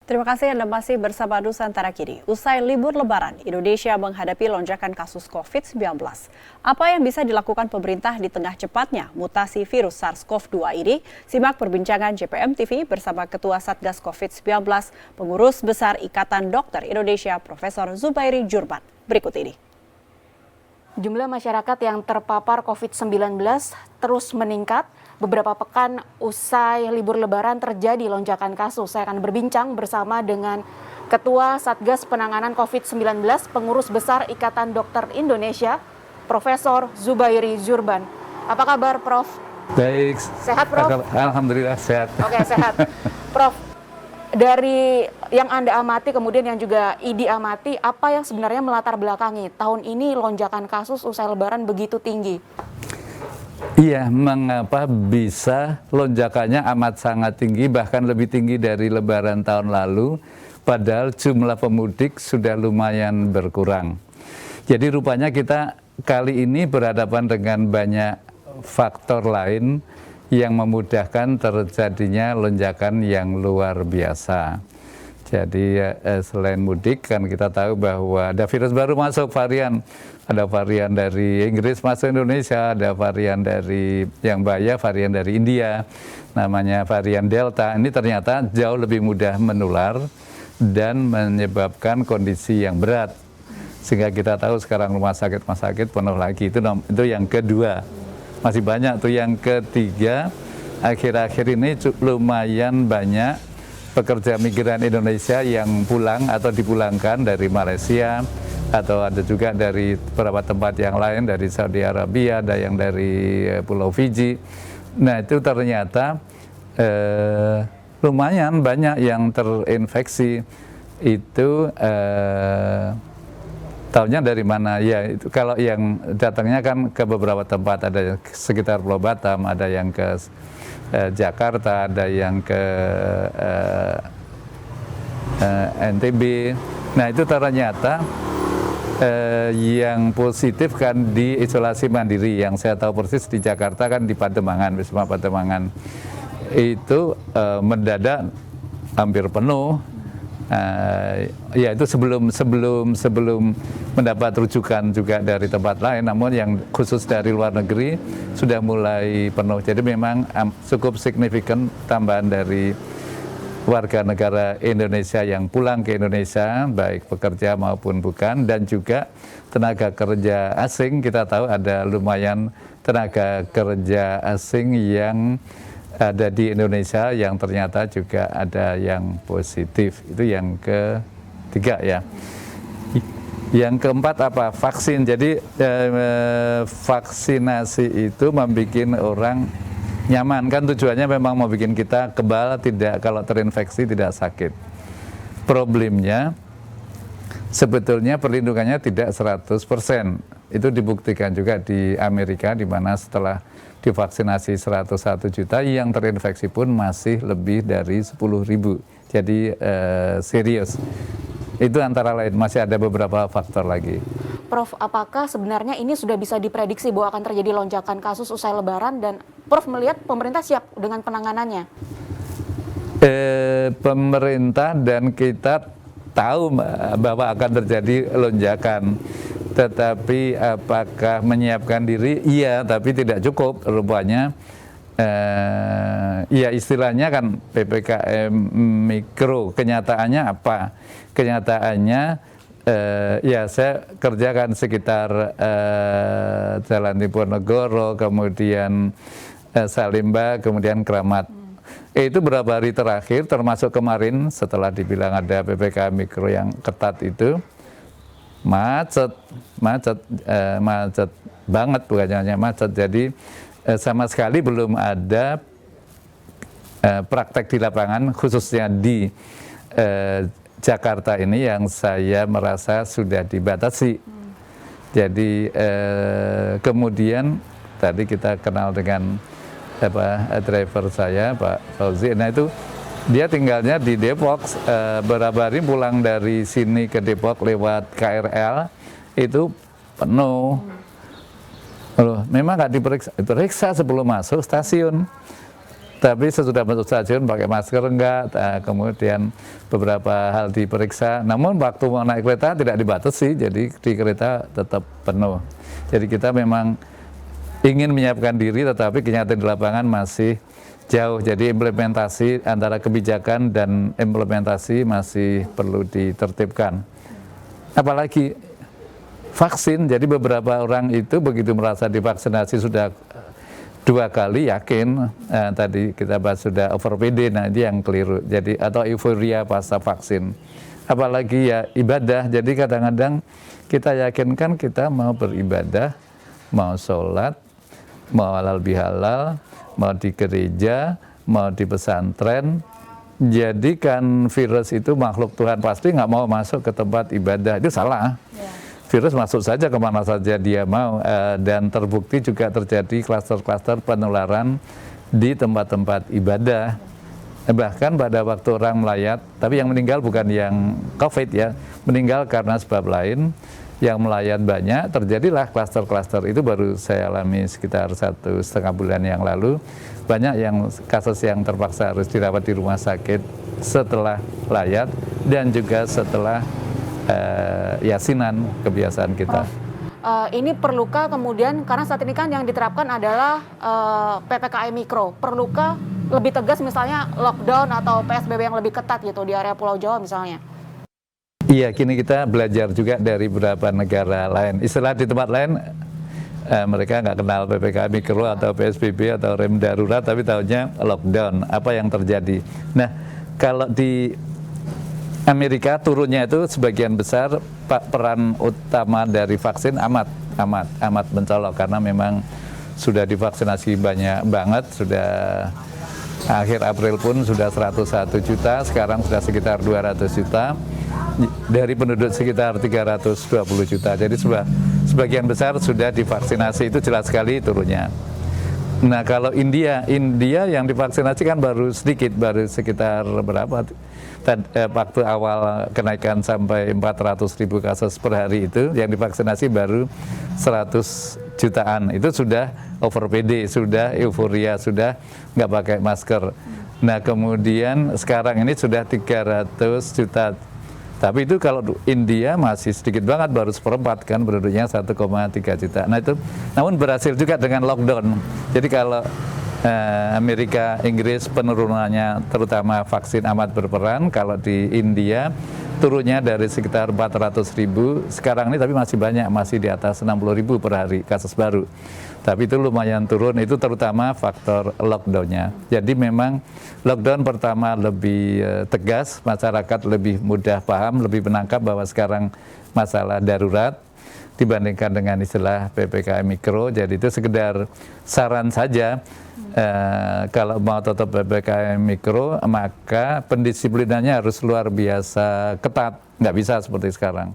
Terima kasih Anda masih bersama Nusantara Kini. Usai libur Lebaran, Indonesia menghadapi lonjakan kasus COVID-19. Apa yang bisa dilakukan pemerintah di tengah cepatnya mutasi virus SARS-CoV-2 ini? Simak perbincangan JPM TV bersama Ketua Satgas COVID-19, Pengurus Besar Ikatan Dokter Indonesia, Profesor Zubairi Jurban. Berikut ini. Jumlah masyarakat yang terpapar COVID-19 terus meningkat. Beberapa pekan usai libur Lebaran terjadi lonjakan kasus. Saya akan berbincang bersama dengan Ketua Satgas Penanganan COVID-19, Pengurus Besar Ikatan Dokter Indonesia, Profesor Zubairi Jurban. Apa kabar, Prof? Baik. Sehat, Prof? Alhamdulillah sehat. Oke, sehat. Prof, dari yang Anda amati, kemudian yang juga IDI amati, apa yang sebenarnya melatar belakangi tahun ini lonjakan kasus usai Lebaran begitu tinggi? Iya, mengapa bisa lonjakannya amat sangat tinggi, bahkan lebih tinggi dari Lebaran tahun lalu, padahal jumlah pemudik sudah lumayan berkurang. Jadi rupanya kita kali ini berhadapan dengan banyak faktor lain yang memudahkan terjadinya lonjakan yang luar biasa. Jadi selain mudik kan kita tahu bahwa ada virus baru masuk, ada varian dari Inggris masuk Indonesia, ada varian dari yang bahaya, varian dari India, namanya varian Delta. Ini ternyata jauh lebih mudah menular dan menyebabkan kondisi yang berat. Sehingga kita tahu sekarang rumah sakit penuh lagi. Itu yang kedua. Masih banyak tuh. Yang ketiga, akhir-akhir ini lumayan banyak pekerja migran Indonesia yang pulang atau dipulangkan dari Malaysia, atau ada juga dari beberapa tempat yang lain, dari Saudi Arabia, ada yang dari Pulau Fiji. Nah itu ternyata lumayan banyak yang terinfeksi. Itu tahunya dari mana? Ya itu kalau yang datangnya kan ke beberapa tempat, ada sekitar Pulau Batam, ada yang ke Jakarta, ada yang ke NTB. Nah itu ternyata yang positif kan di isolasi mandiri. Yang saya tahu persis di Jakarta kan di Pademangan, Wisma Pademangan itu mendadak hampir penuh. Ya itu sebelum mendapat rujukan juga dari tempat lain, namun yang khusus dari luar negeri sudah mulai penuh. Jadi memang cukup signifikan tambahan dari warga negara Indonesia yang pulang ke Indonesia, baik pekerja maupun bukan, dan juga tenaga kerja asing. Kita tahu ada lumayan tenaga kerja asing yang ada di Indonesia yang ternyata juga ada yang positif. Itu yang ketiga ya. Yang keempat apa? Vaksin. Jadi vaksinasi itu membuat orang nyaman, kan tujuannya memang mau bikin kita kebal, tidak, kalau terinfeksi tidak sakit. Problemnya sebetulnya perlindungannya tidak 100%. Itu dibuktikan juga di Amerika, di mana setelah divaksinasi 101 juta, yang terinfeksi pun masih lebih dari 10.000. Jadi serius. Itu antara lain, masih ada beberapa faktor lagi. Prof, apakah sebenarnya ini sudah bisa diprediksi bahwa akan terjadi lonjakan kasus usai Lebaran, dan Prof melihat pemerintah siap dengan penanganannya? Pemerintah dan kita tahu bahwa akan terjadi lonjakan. Tetapi apakah menyiapkan diri? Iya, tapi tidak cukup rupanya. Ya istilahnya kan PPKM mikro. Kenyataannya apa? Kenyataannya ya saya kerjakan sekitar Jalan Diponegoro, kemudian Salimba, kemudian Kramat. Itu beberapa hari terakhir, termasuk kemarin setelah dibilang ada PPKM mikro yang ketat itu, macet banget, bukannya hanya macet. Jadi sama sekali belum ada praktek di lapangan, khususnya di Jakarta ini yang saya merasa sudah dibatasi. Jadi kemudian tadi kita kenal dengan driver saya, Pak Fauzi. Nah itu dia tinggalnya di Depok, beberapa hari pulang dari sini ke Depok lewat KRL itu penuh. Loh, memang nggak diperiksa sebelum masuk stasiun. Tapi sesudah masuk stasiun pakai masker enggak, kemudian beberapa hal diperiksa. Namun waktu mau naik kereta tidak dibatasi, jadi di kereta tetap penuh. Jadi kita memang ingin menyiapkan diri, tetapi kenyataan di lapangan masih jauh. Jadi implementasi antara kebijakan dan implementasi masih perlu ditertibkan. Apalagi vaksin, jadi beberapa orang itu begitu merasa divaksinasi sudah 2 kali yakin, tadi kita bahas sudah over PD, nah ini yang keliru. Jadi atau euforia pasca vaksin. Apalagi ya ibadah, jadi kadang-kadang kita yakinkan kita mau beribadah, mau sholat, mau halal bihalal, mau di gereja, mau di pesantren. Jadi kan virus itu makhluk Tuhan, pasti nggak mau masuk ke tempat ibadah, itu salah. Virus masuk saja kemana saja dia mau, dan terbukti juga terjadi klaster-klaster penularan di tempat-tempat ibadah. Bahkan pada waktu orang melayat, tapi yang meninggal bukan yang COVID ya, meninggal karena sebab lain, yang melayat banyak, terjadilah klaster-klaster. Itu baru saya alami sekitar 1,5 bulan yang lalu. Banyak yang kasus yang terpaksa harus dirawat di rumah sakit setelah layat dan juga setelah yasinan kebiasaan kita. Ini perlukah kemudian, karena saat ini kan yang diterapkan adalah PPKM Mikro, perlukah lebih tegas misalnya lockdown atau PSBB yang lebih ketat gitu di area Pulau Jawa misalnya? Iya, kini kita belajar juga dari beberapa negara lain. Istilah di tempat lain mereka nggak kenal PPKM Mikro atau PSBB atau rem darurat, tapi tahunya lockdown. Apa yang terjadi? Nah, kalau di Amerika turunnya itu sebagian besar peran utama dari vaksin amat mencolok, karena memang sudah divaksinasi banyak banget, sudah akhir April pun sudah 101 juta, sekarang sudah sekitar 200 juta dari penduduk sekitar 320 juta. Jadi sebagian besar sudah divaksinasi, itu jelas sekali turunnya. Nah, kalau India yang divaksinasi kan baru sedikit, baru sekitar berapa? Waktu awal kenaikan sampai 400.000 kasus per hari itu, yang divaksinasi baru 100 jutaan. Itu sudah over PD, sudah euforia, sudah nggak pakai masker. Nah, kemudian sekarang ini sudah 300 juta. Tapi itu kalau India masih sedikit banget, baru 1/4 kan, penduduknya 1,3 juta. Nah itu, namun berhasil juga dengan lockdown. Jadi kalau Amerika, Inggris penurunannya terutama vaksin amat berperan. Kalau di India turunnya dari sekitar 400.000 sekarang ini, tapi masih banyak, masih di atas 60.000 per hari kasus baru. Tapi itu lumayan turun, itu terutama faktor lockdownnya. Jadi memang lockdown pertama lebih tegas, masyarakat lebih mudah paham, lebih menangkap bahwa sekarang masalah darurat dibandingkan dengan istilah PPKM Mikro. Jadi itu sekedar saran saja. Kalau mau tetap PPKM Mikro, maka pendisiplinannya harus luar biasa ketat, nggak bisa seperti sekarang.